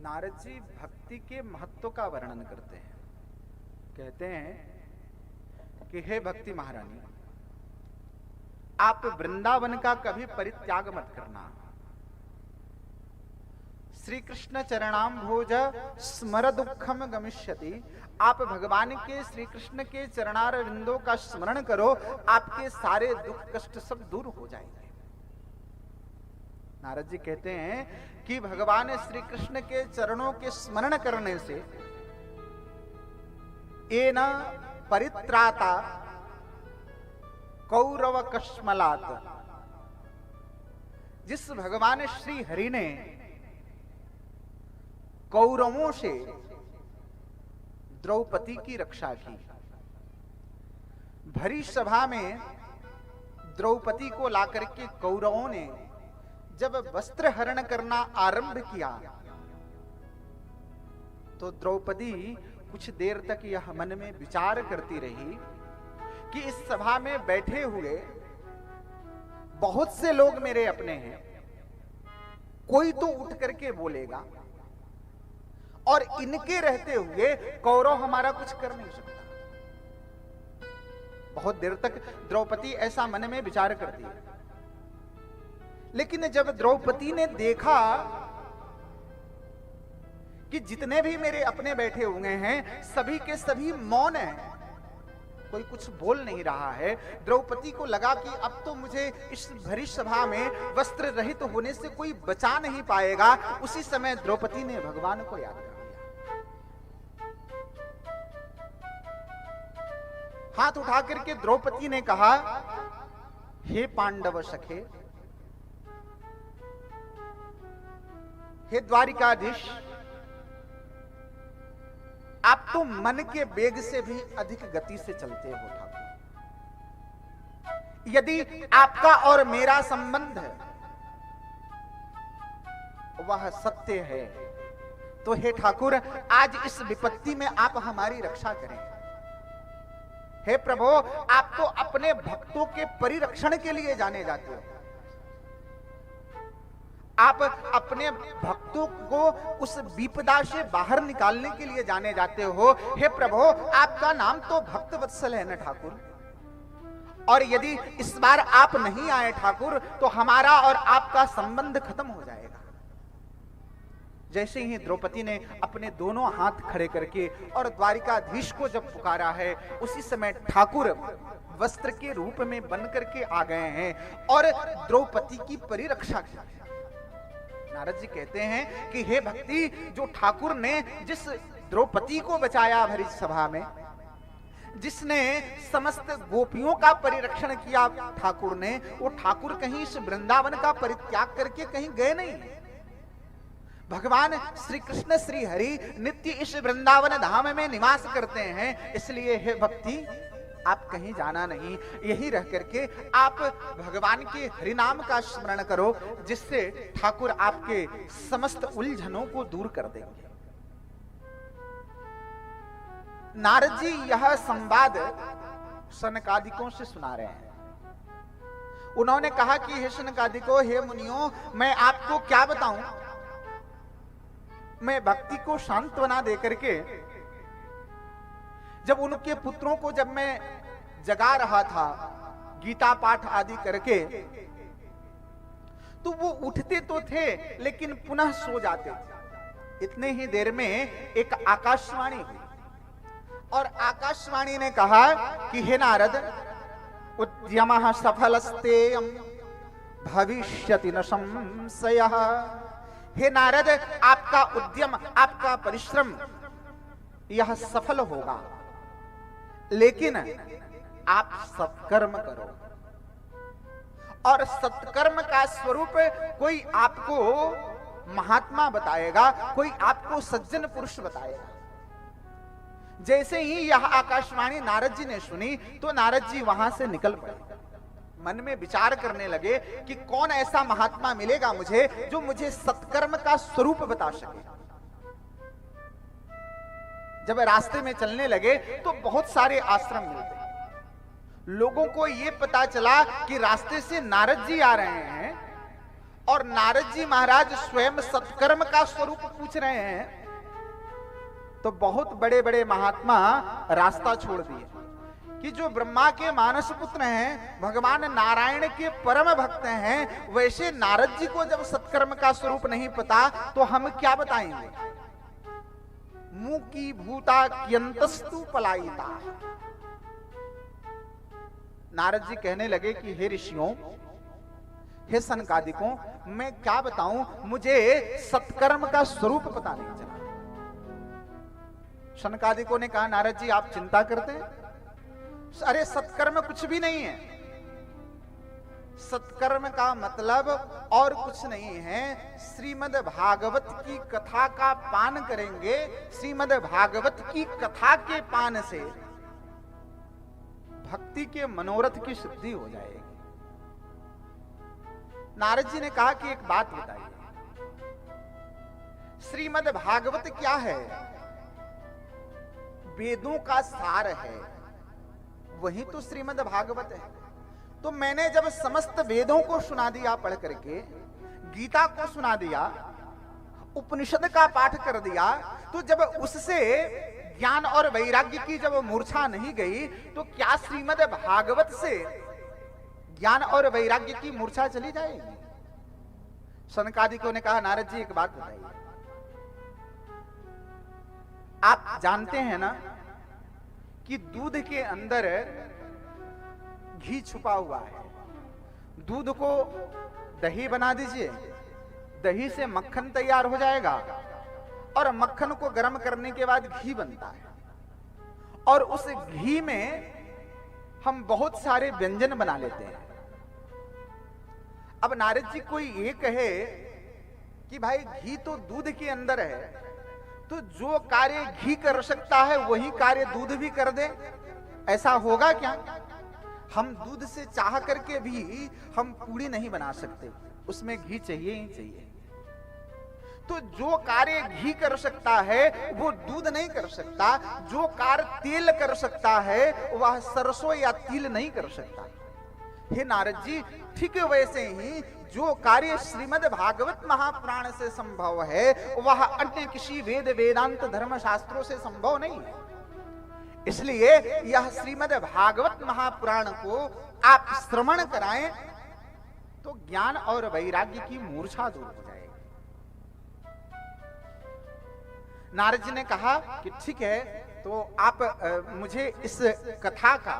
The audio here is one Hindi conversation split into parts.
नारद जी भक्ति के महत्व का वर्णन करते हैं। कहते हैं कि हे भक्ति महारानी, आप वृंदावन का कभी परित्याग मत करना। श्री कृष्ण चरणाम भोज स्मर दुखम गमिष्यति। आप भगवान के श्री कृष्ण के चरणार विंदों का स्मरण करो, आपके सारे दुख कष्ट सब दूर हो जाएंगे। नारद जी कहते हैं कि भगवान श्री कृष्ण के चरणों के स्मरण करने से एन परित्राता कौरव कश्मलात। जिस भगवान श्री हरि ने कौरवों से द्रौपदी की रक्षा की, भरी सभा में द्रौपदी को लाकर के कौरवों ने जब वस्त्र हरण करना आरंभ किया तो द्रौपदी कुछ देर तक यह मन में विचार करती रही कि इस सभा में बैठे हुए बहुत से लोग मेरे अपने हैं, कोई तो उठ करके बोलेगा और इनके रहते हुए कौरव हमारा कुछ कर नहीं सकता। बहुत देर तक द्रौपदी ऐसा मन में विचार करती है, लेकिन जब द्रौपदी ने देखा कि जितने भी मेरे अपने बैठे हुए हैं सभी के सभी मौन हैं, कोई कुछ बोल नहीं रहा है, द्रौपदी को लगा कि अब तो मुझे इस भरी सभा में वस्त्र रहित होने से कोई बचा नहीं पाएगा। उसी समय द्रौपदी ने भगवान को याद कर लिया। हाथ उठा करके द्रौपदी ने कहा, हे पांडव सखे, हे द्वारिकाधीश, आप तो मन के वेग से भी अधिक गति से चलते हो ठाकुर। यदि आपका और मेरा संबंध वह सत्य है तो हे ठाकुर, आज इस विपत्ति में आप हमारी रक्षा करें। हे प्रभु, आप तो अपने भक्तों के परिरक्षण के लिए जाने जाते हो। आप अपने भक्तों को उस विपदा से बाहर निकालने के लिए जाने जाते हो। हे प्रभु, आपका नाम तो भक्त वत्सल है ना ठाकुर, और यदि इस बार आप नहीं आए ठाकुर तो हमारा और आपका संबंध खत्म हो जाएगा। जैसे ही द्रौपदी ने अपने दोनों हाथ खड़े करके और द्वारिकाधीश को जब पुकारा है, उसी समय ठाकुर वस्त्र के रूप में बन करके आ गए हैं और द्रौपदी की परिरक्षा की। नारद जी कहते हैं कि हे भक्ति, जो ठाकुर ने जिस द्रौपदी को बचाया भरी सभा में, जिसने समस्त गोपियों का परिरक्षण किया ठाकुर ने, वो ठाकुर कहीं इस वृंदावन का परित्याग करके कहीं गए नहीं। भगवान श्री कृष्ण श्री हरि नित्य इस वृंदावन धाम में निवास करते हैं। इसलिए हे भक्ति, आप कहीं जाना नहीं, यही रह करके आप भगवान के हरि नाम का स्मरण करो, जिससे ठाकुर आपके समस्त उलझनों को दूर कर देंगे। नारद जी यह संवाद सनकादिकों से सुना रहे हैं। उन्होंने कहा कि हे सनकादिकों, हे मुनियों, मैं आपको क्या बताऊं, मैं भक्ति को सांत्वना दे करके जब उनके पुत्रों को जब मैं जगा रहा था गीता पाठ आदि करके, तो वो उठते तो थे लेकिन पुनः सो जाते थे। इतने ही देर में एक आकाशवाणी हुई और आकाशवाणी ने कहा कि हे नारद, उद्यमः सफलस्तेयं भविष्यति न संशयः। हे नारद, आपका उद्यम, आपका परिश्रम यह सफल होगा, लेकिन आप सत्कर्म करो। और सत्कर्म का स्वरूप कोई आपको महात्मा बताएगा, कोई आपको सज्जन पुरुष बताएगा। जैसे ही यह आकाशवाणी नारद जी ने सुनी तो नारद जी वहां से निकल पड़े। मन में विचार करने लगे कि कौन ऐसा महात्मा मिलेगा मुझे जो मुझे सत्कर्म का स्वरूप बता सके। जब रास्ते में चलने लगे तो बहुत सारे आश्रम मिलते। लोगों को यह पता चला कि रास्ते से नारद जी आ रहे हैं और नारद जी महाराज स्वयं सत्कर्म का स्वरूप पूछ रहे हैं, तो बहुत बड़े बड़े महात्मा रास्ता छोड़ दिए कि जो ब्रह्मा के मानस पुत्र हैं, भगवान नारायण के परम भक्त हैं, वैसे नारद जी को जब सत्कर्म का स्वरूप नहीं पता तो हम क्या बताएंगे। मुकी भूता कियंतस्तु पलायिता। नारद जी कहने लगे कि हे ऋषियों, हे सनकादिकों, मैं क्या बताऊं, मुझे सत्कर्म का स्वरूप पता नहीं चला। सनकादिकों ने कहा, नारद जी आप चिंता करते हैं? अरे सत्कर्म कुछ भी नहीं है। सत्कर्म का मतलब और कुछ नहीं है, श्रीमद् भागवत की कथा का पान करेंगे, श्रीमद् भागवत की कथा के पान से भक्ति के मनोरथ की सिद्धि हो जाएगी। नारद जी ने कहा कि एक बात बताइए, श्रीमद् भागवत क्या है? वेदों का सार है, वही तो श्रीमद् भागवत है। तो मैंने जब समस्त वेदों को सुना दिया पढ़ करके, गीता को सुना दिया, उपनिषद का पाठ कर दिया, तो जब उससे ज्ञान और वैराग्य की जब मूर्छा नहीं गई, तो क्या श्रीमद् भागवत से ज्ञान और वैराग्य की मूर्छा चली जाएगी? सनकादिकों ने कहा, नारद जी एक बात बताइए, आप जानते हैं ना कि दूध के अंदर घी छुपा हुआ है। दूध को दही बना दीजिए, दही से मक्खन तैयार हो जाएगा, और मक्खन को गर्म करने के बाद घी बनता है, और उस घी में हम बहुत सारे व्यंजन बना लेते हैं। अब नारद जी कोई ये कहे कि भाई घी तो दूध के अंदर है, तो जो कार्य घी कर सकता है वही कार्य दूध भी कर दे, ऐसा होगा क्या? हम दूध से चाह करके भी हम पूड़ी नहीं बना सकते, उसमें घी चाहिए ही चाहिए। तो जो कार्य घी कर सकता है वो दूध नहीं कर सकता, जो कार्य तेल कर सकता है वह सरसों या तिल नहीं कर सकता। हे नारद जी, ठीक वैसे ही जो कार्य श्रीमद् भागवत महापुराण से संभव है वह अन्य किसी वेद वेदांत धर्म शास्त्रों से संभव नहीं है। इसलिए यह श्रीमद् भागवत महापुराण को आप श्रवण कराएं तो ज्ञान और वैराग्य की मूर्छा दूर हो जाएगी। नारद जी ने कहा कि ठीक है, तो आप मुझे इस कथा का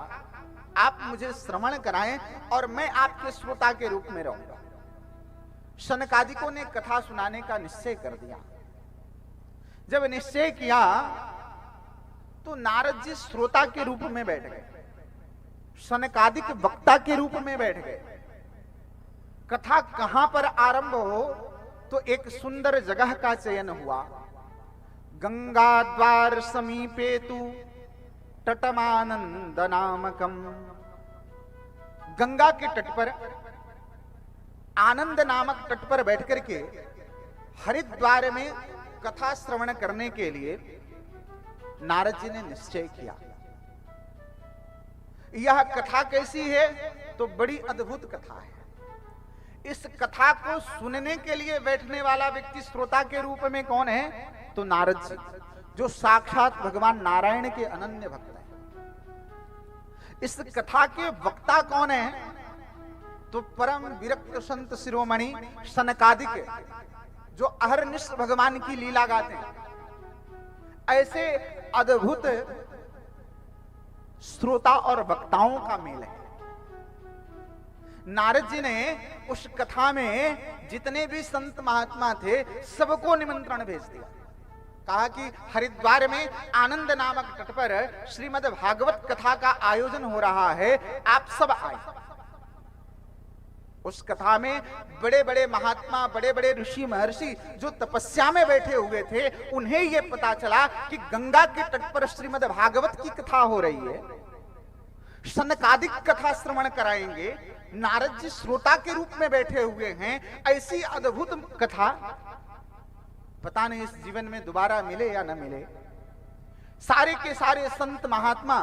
आप मुझे श्रवण कराएं और मैं आपके श्रोता के रूप में रहूंगा। शनकादिकों ने कथा सुनाने का निश्चय कर दिया। जब निश्चय किया तो नारद जी श्रोता के रूप में बैठ गए, शनकादिक वक्ता के रूप में बैठ गए। कथा कहां पर आरंभ हो तो एक सुंदर जगह का चयन हुआ। गंगा द्वार समीपे तु तटमानंद नामकम। गंगा के तट पर, आनंद नामक तट पर बैठ करके हरिद्वार में कथा श्रवण करने के लिए नारद जी ने निश्चय किया। यह कथा कैसी है? तो बड़ी अद्भुत कथा है। इस कथा को सुनने के लिए बैठने वाला व्यक्ति श्रोता के रूप में कौन है? तो नारद जी, जो साक्षात भगवान नारायण के अनन्य भक्त हैं। इस कथा के वक्ता कौन है? तो परम विरक्त संत शिरोमणि सनकादिक, जो अहरनिश भगवान की लीला गाते हैं। ऐसे अद्भुत श्रोता और वक्ताओं का मेल है। नारद जी ने उस कथा में जितने भी संत महात्मा थे सबको निमंत्रण भेज दिया। कहा कि हरिद्वार में आनंद नामक तट पर श्रीमद् भागवत कथा का आयोजन हो रहा है, आप सब आए। उस कथा में बड़े बड़े महात्मा, बड़े बड़े ऋषि महर्षि जो तपस्या में बैठे हुए थे, उन्हें यह पता चला कि गंगा के तट पर श्रीमद् भागवत की कथा हो रही है। सनकादिक कथा श्रवण कराएंगे, नारद जी श्रोता के रूप में बैठे हुए हैं। ऐसी अद्भुत कथा पता नहीं इस जीवन में दोबारा मिले या न मिले। सारे के सारे संत महात्मा,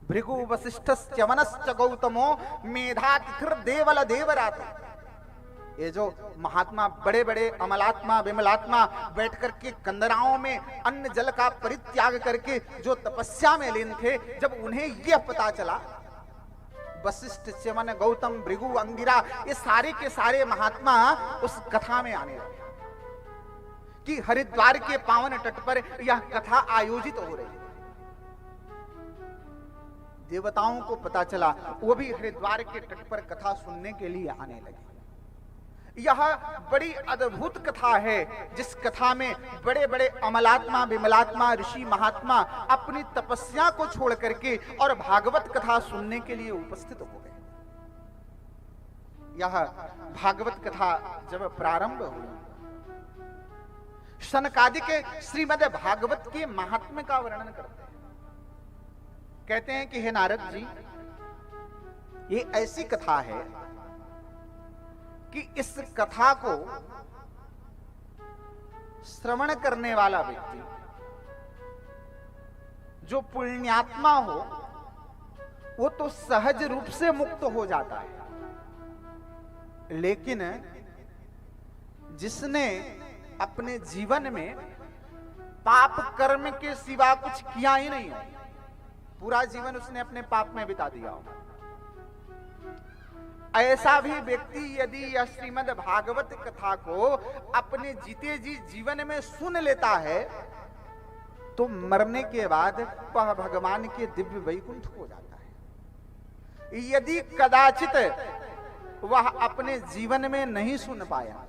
भृगु वशिष्ठ च्यवनश्च गौतमो मेधातिथिर देवल देवरात, ये जो महात्मा बड़े बड़े अमलात्मा विमलात्मा बैठ करके कंदराओं में अन्न जल का परित्याग करके जो तपस्या में लीन थे, जब उन्हें यह पता चला, वशिष्ठ, च्यवन, गौतम, भृगु, अंगिरा, ये सारे के सारे महात्मा उस कथा में आने लगे कि हरिद्वार के पावन तट पर यह कथा आयोजित हो रही है। देवताओं को पता चला, वो भी हरिद्वार के तट पर कथा सुनने के लिए आने लगे। यह बड़ी अद्भुत कथा है, जिस कथा में बड़े बड़े अमलात्मा विमलात्मा ऋषि महात्मा अपनी तपस्या को छोड़ करके और भागवत कथा सुनने के लिए उपस्थित हो गए। यह भागवत कथा जब प्रारंभ हुई, शनकादिक श्रीमद् भागवत के महात्म्य का वर्णन करते हैं। कहते हैं कि हे नारद जी, ये ऐसी कथा है कि इस कथा को श्रवण करने वाला व्यक्ति जो पुण्यात्मा हो, वो तो सहज रूप से मुक्त हो जाता है, लेकिन जिसने अपने जीवन में पाप कर्म के सिवा कुछ किया ही नहीं हो, पूरा जीवन उसने अपने पाप में बिता दिया हो, ऐसा भी व्यक्ति यदि यह श्रीमद् भागवत कथा को अपने जीते जी जीवन में सुन लेता है, तो मरने के बाद वह भगवान के दिव्य वैकुंठ हो जाता है। यदि कदाचित वह अपने जीवन में नहीं सुन पाया,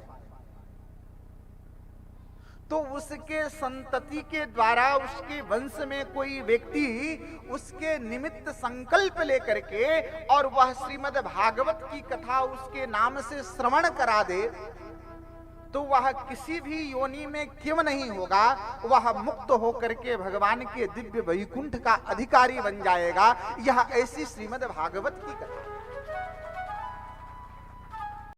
तो उसके संतति के द्वारा, उसके वंश में कोई व्यक्ति उसके निमित्त संकल्प लेकर के और वह श्रीमद् भागवत की कथा उसके नाम से श्रवण करा दे, तो वह किसी भी योनि में क्यों नहीं होगा, वह मुक्त होकर के भगवान के दिव्य वैकुंठ का अधिकारी बन जाएगा। यह ऐसी श्रीमद् भागवत की कथा।